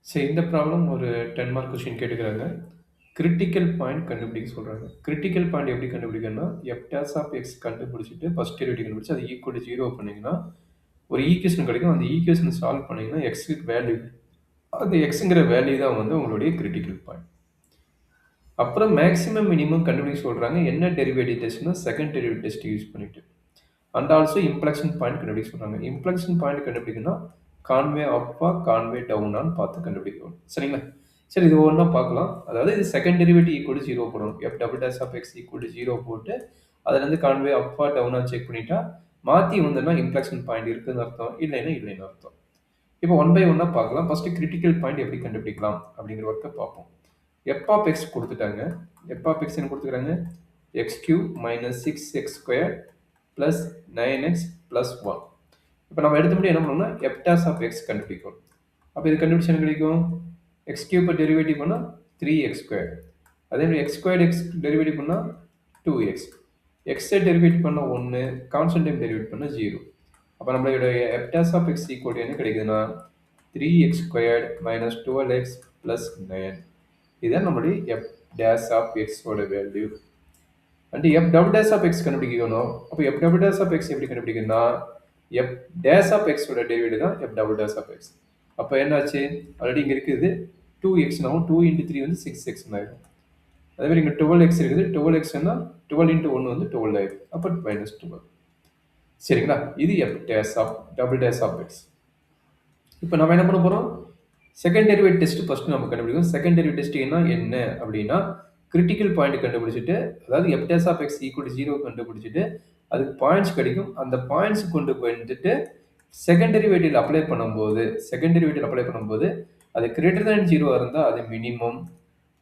சரி, இந்த ப்ராப்ளம் ஒரு 10 மார்க் கொஸ்டின் கேட்டுக்கிறாங்க. கிரிட்டிக்கல் பாயிண்ட் கண்டுபிடிக்க சொல்றாங்க. கிரிட்டிக்கல் பாயிண்ட் எப்படி கண்டுபிடிக்கணும்னா, எஃப் டேஷ் ஆஃப் எக்ஸ் கண்டுபிடிச்சுட்டு ஃபர்ஸ்ட் டெரிவேட்டிவ் கண்டுபிடிச்சு அது ஈக்குவல் டு 0 பண்ணீங்கன்னா, ஒரு ஈக்குவேஷன் கிடைக்கும். அந்த ஈக்குவேஷனை சால்வ் பண்ணீங்கன்னா, எக்ஸுக்கு வேல்யூ அந்த எக்ஸுங்கிற வேல்யூ தான் வந்து உங்களுடைய கிரிட்டிக்கல் பாயிண்ட். அப்புறம் மேக்ஸிமம் மினிமம் கண்டுபிடிக்க சொல்றாங்க. என்ன டெரிவேட்டிவ் டெஸ்ட்னா, செகண்ட் டெரிவேட்டிவ் டெஸ்ட் யூஸ் பண்ணிட்டு. அண்ட் ஆல்சோ இம்ப்ளக்ஷன் பாயிண்ட் கண்டுபிடிக்க சொல்றாங்க. இம்ப்ளக்ஷன் பாயிண்ட் கண்டுபிடிக்கணும்னா கான்வே அப்பா கான்வே டவுனான்னு பார்த்து கண்டுபிடிக்கணும். சரிங்களா? சரி, இது ஒவ்வொன்றா பார்க்கலாம். அதாவது இது செகண்ட் டெரிவேட்டிவ் ஈக்குவல் டு 0 போடணும். F double dash of x equal to 0 போட்டு அதுலேருந்து கான்வே அப்பா டவுனா செக் பண்ணிட்டா மாற்றி வந்தோம்னா இம்ப்ளக்ஷன் பாயிண்ட் இருக்குதுன்னு அர்த்தம், இல்லைன்னு அர்த்தம். இப்போ ஒன் பை ஒன்னாக பார்க்கலாம். ஃபர்ஸ்ட் கிரிட்டிக்கல் பாயிண்ட் எப்படி கண்டுபிடிக்கலாம் அப்படிங்கிற ஒர்க்கை பார்ப்போம். எஃப் ஆஃப் எக்ஸ் கொடுத்துட்டாங்க. எஃப் ஆஃப் எக்ஸ் என்ன கொடுத்துக்கிறாங்க? X cube minus 6x square plus 9x plus 1. இப்போ நம்ம எடுத்த முடியும் என்ன பண்ணோம்னா எஃப் டேஷ் ஆஃப் எக்ஸ் கண்டுபிடிக்கும். அப்போ இது கண்டுபிடிச்சு என்ன கிடைக்கும்? எக்ஸ் கியூப்பை டெரிவேட்டிவ் பண்ணால் 3x ஸ்கொயர். அதே மாதிரி எக்ஸ் ஸ்கொயர் எக்ஸ் டெரிவேட்டிவ் பண்ணால் 2x. எக்ஸை டெரிவேட்டிவ் பண்ணால் 1, கான்ஸ்டன்ட் டைம் டெரிவேட்டிவ் பண்ணால் 0. அப்போ நம்மளோட f dash of x equal என்ன கிடைக்குதுன்னா 3x squared minus 12x plus 9. இதுதான் நம்மளுடைய எஃப் டேஷ் ஆஃப் எக்ஸோட value. And f double dash of x கண்டுபிடிக்கணும். அப்போ f double dash of x எப்படி கண்டுபிடிக்கணும்னா எஃப் டேஷ் ஆஃப் எக்ஸோட டெரிவேட்டிவ் தான் f double dash of x. அப்போ என்னாச்சு? ஆல்ரெடி இங்கே இருக்குது 2xனாவும் 2 × 3 வந்து 6x ஆயிடும். அதே மாதிரி இங்கே 12x இருக்குது. 12xன்னா 12 × 1 வந்து 12 ஆயிடும். அப்போ மைனஸ் 12. சரிங்களா? இது f dash of double dash of x. இப்போ நம்ம என்ன பண்ண போகிறோம்? செகண்ட் டெரிவேட்டிவ் டெஸ்ட் ஃபர்ஸ்ட் நம்ம கண்டுபிடிக்கும். செகண்ட் டெரிவேட்டிவ் டெஸ்ட் என்ன அப்படின்னா கிரிட்டிக்கல் பாயிண்ட் கண்டுபிடிச்சிட்டு, அதாவது f dash of x equal to 0 கண்டுபிடிச்சிட்டு அதுக்கு பாயிண்ட்ஸ் கிடைக்கும். அந்த பாயிண்ட்ஸ் கொண்டு வந்துட்டு செகண்ட் டெரிவேட்டிவ் அப்ளை பண்ணும்போது அது கிரேட்டர் தேன் 0 இருந்தால் அது மினிமம்,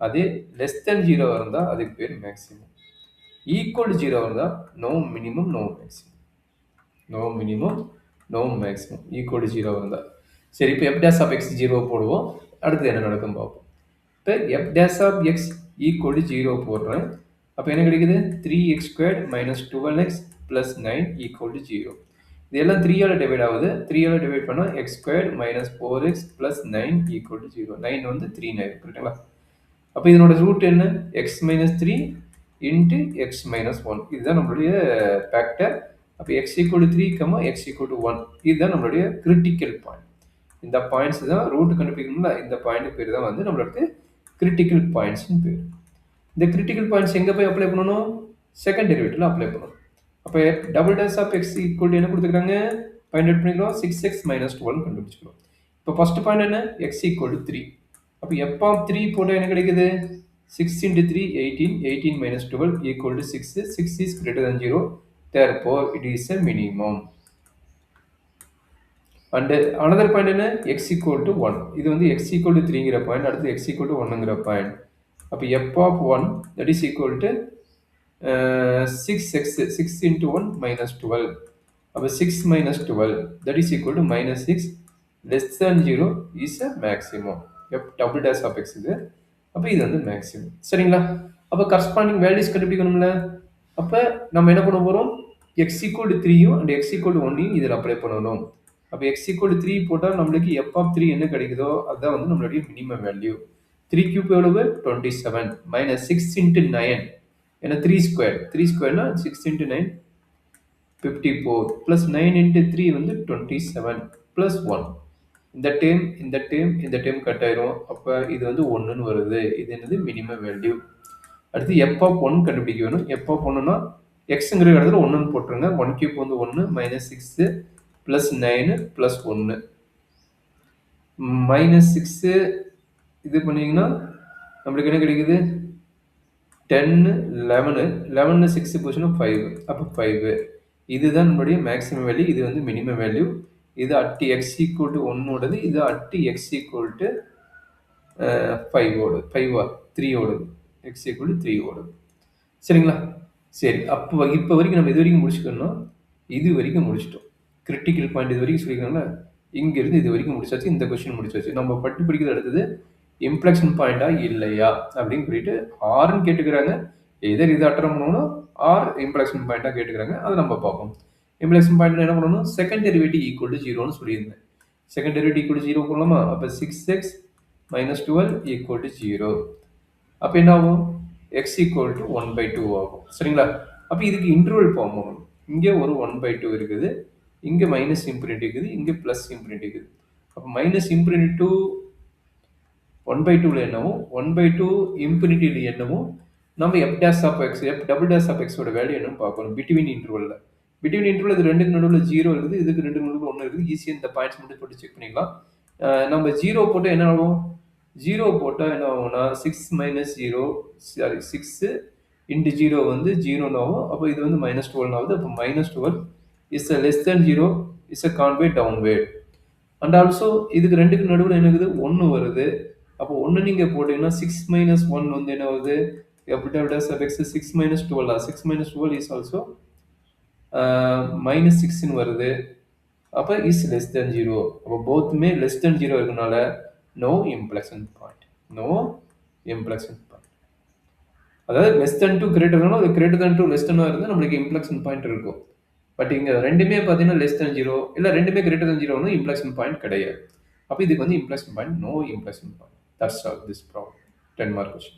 அது லெஸ் தேன் 0 இருந்தால் அதுக்கு பேர் மேக்ஸிமம். ஈக்குவல் 0 இருந்தால் no minimum no maximum, no minimum no maximum. Equal 0 இருந்தால் சரி. இப்போ எஃப் டேஷ் ஆஃப் எக்ஸ் 0 போடுவோம். அடுத்து என்ன நடக்கும் பார்ப்போம். இப்போ f dash of x equal to 0 போடுறேன். அப்போ என்ன கிடைக்குது? 3x squared minus 12x plus 9 equal to 0. இதெல்லாம் 3ஆல் டிவைட் ஆகுது. 3ஆல் டிவைட் பண்ணால் x squared minus 4x plus 9 equal to 0. 9 வந்து 3 ஆயிடும். கரெக்டுங்களா? அப்போ இதனோட ரூட் என்ன? X minus 3 into X minus 1. இதுதான் நம்மளுடைய ஃபேக்டர். அப்போ X equal to 3, X equal to 1. இதுதான் நம்மளுடைய கிரிட்டிக்கல் பாயிண்ட். இந்த பாயிண்ட்ஸ் தான் ரூட் கண்டுபிடிக்கணும்ல, இந்த பாயிண்ட் பேர் தான் வந்து நம்மளுக்கு கிரிட்டிக்கல் பாயிண்ட்ஸ்னு பேர். இந்த கிரிட்டிக்கல் பாயிண்ட்ஸ் எங்கே போய் அப்ளை பண்ணணும்? செகண்ட் டெரிவேட்டிவ்ல அப்ளை பண்ணணும். அப்போ double dash of x equal என்ன கொடுத்துருக்காங்க? பாயிண்ட் அவுட் பண்ணிக்கிறோம். 6x minus 12 கண்டுபிடிச்சிக்கிறோம். இப்போ ஃபர்ஸ்ட் பாயிண்ட் என்ன? X equal to 3. அப்போ எஃப் ஆஃப் 3 போட்டால் என்ன கிடைக்குது? 6 × 3 18. 18 minus 12 equal to 6. 6 is greater than 0. Therefore it is a minimum. And another point என்ன? X equal to 1. இது வந்து எக்ஸ் ஈக்குவல் டு 3ங்கிற பாயிண்ட், அடுத்து எக்ஸ் ஈக்குவல் டு 1ங்கிற பாயிண்ட். அப்போ F of 1 that is equal to 6x 6 × 1 minus 12. அப்போ 6 minus 12 that is equal to minus 6 less than 0 is a maximum. F double dash of x இது. அப்போ இது வந்து மேக்ஸிமம். சரிங்களா? அப்போ கரஸ்பாண்டிங் வேல்யூஸ் கண்டுபிடிக்கணும்ல. அப்போ நம்ம என்ன பண்ண போகிறோம்? எக்ஸ் ஈக்குவல் டு 3யும் அண்ட் எக்ஸ் ஈக்குவல் டு 1யும் இதில் அப்ளை பண்ணணும். அப்போ எக்ஸ் ஈக்குவல் டு 3 போட்டால் நம்மளுக்கு எஃப் ஆஃப் 3 என்ன கிடைக்குதோ அதுதான் வந்து நம்மளுடைய மினிமம் வேல்யூ. 3 கியூப் எவ்வளவு? 27 மைனஸ் 6 × 9 ஏன்னா 3 ஸ்கொயர். 3 ஸ்கொயர்னா 6 × 9 54 ப்ளஸ் 9 × 3 வந்து 27 ப்ளஸ் 1. இந்த டேம் கட் ஆயிரும். அப்போ இது வந்து 1ன்னு வருது. இது என்னது? Minimum value. அடுத்து எஃப் ஆஃப் 1 கண்டுபிடிக்க வேணும். எஃப் ஆஃப் 1னா எக்ஸுங்கிற இடத்துல 1ன்னு போட்டுருங்க. 1 கியூப் வந்து 1 மைனஸ் 6 ப்ளஸ் 9 ப்ளஸ் 1 மைனஸ் 6 இது பண்ணிங்கன்னா நம்மளுக்கு என்ன கிடைக்குது? 10 11 11 6 போச்சுன்னா 5. அப்போ 5. இதுதான் நம்மளுடைய மேக்ஸிமம் வேல்யூ. இது வந்து மினிமம் வேல்யூ. இது அட் எக்ஸ் ஈக்குவல் டு 1ஓடது. இது அட் எக்ஸ் ஈக்குவல் டு 5ஓடது. 5 3ஓடது. எக்ஸ் ஈக்குவல் டு 3ஓடது. சரிங்களா? சரி, அப்போ இப்போ வரைக்கும் நம்ம இது வரைக்கும் முடிச்சுக்கணும். இது வரைக்கும் முடிச்சிட்டோம். கிரிட்டிக்கல் பாயிண்ட் இது வரைக்கும் சொல்லிக்கணும்ல. இங்கேருந்து இது வரைக்கும் முடிச்சாச்சு. இந்த கொஸ்டின் முடிச்சாச்சு. நம்ம பட்டு பிடிக்கிறது அடுத்தது இம்ப்ளக்ஷன் பாயிண்டா இல்லையா அப்படின்னு சொல்லிட்டு ஆர்ன்னு கேட்டுக்கிறாங்க. எதர் இது அட்டன் பண்ணணும் ஆர் இம்ப்ளக்ஷன் பாயிண்டா கேட்டுக்கிறாங்க. அதை நம்ம பார்ப்போம். இம்ப்ளக்ஷன் பாயிண்ட் என்ன பண்ணணும்? செகண்ட் டெரிவேட்டிவ் ஈக்குவல் டு 0ன்னு சொல்லியிருந்தேன். செகண்ட் டெரிவேட்டிவ் ஈக்குவல் டு 0 போடலாமா? அப்போ 6x minus 12 equal to 0. அப்ப என்ன ஆகும்? x equal to 1/2 ஆகும். சரிங்களா? அப்ப இதுக்கு இன்டர்வல் ஃபார்ம் ஆகும். இங்க ஒரு 1/2 இருக்குது. இங்க மைனஸ் இன்ஃபினிட்டி இருக்குது. இங்க பிளஸ் இன்ஃபினிட்டி இருக்குது. அப்ப மைனஸ் இன்ஃபினிட்டி டு 1/2ல என்னவும் 1/2 இன்ஃபினிட்டில என்னவும் நம்ம f dash of x f double dash of x ஓட வேல்யூ என்னன்னு பார்க்கணும் பிட்வீன் இன்டர்வல்ல. பிட்வீன் இன்டர்வல் இது ரெண்டுக்கு நடுவுல 0 இருக்குது. இதுக்கு ரெண்டுக்கு நடுவுல 1 இருக்குது. ஈஸியா இந்த பாயிண்ட்ஸ் மட்டும் போட்டு செக் பண்ணிக்கலாம். நம்ம 0 போட்டா என்ன ஆகும்? 0 போட்டா என்ன ஆகும்னா 6 minus 0 சாரி 6 into 0 வந்து 0 ஆகும். அப்ப இது வந்து -12 ஆகுது. அப்ப -12 is a less than 0 is a convey downward. And also இதுக்கு ரெண்டுக்கு நடுவுல என்ன இருக்குது? 1 வருது. அப்போ 1 நீங்க போட்டீங்கன்னா 6 minus 1 வந்து என்ன ஆகுது? f double dash of x 6 minus 12 6 minus 12 is also minus 6 ன்னு வருது. அப்ப is less than 0. அப்ப bothமே less than 0 இருக்கனால no inflection point. No inflection point. அதாவது less than 2 greater than அது greater than 2 less than இருந்தா நம்மளுக்கு inflection point இருக்கும். பட் இங்க ரெண்டுமே பாத்தீங்கன்னா less than 0 இல்ல ரெண்டுமே greater than 0 னா inflection point கிடையாது. அப்ப இதுக்கு வந்து inflection point no inflection point. That's all this problem. 10 mark question.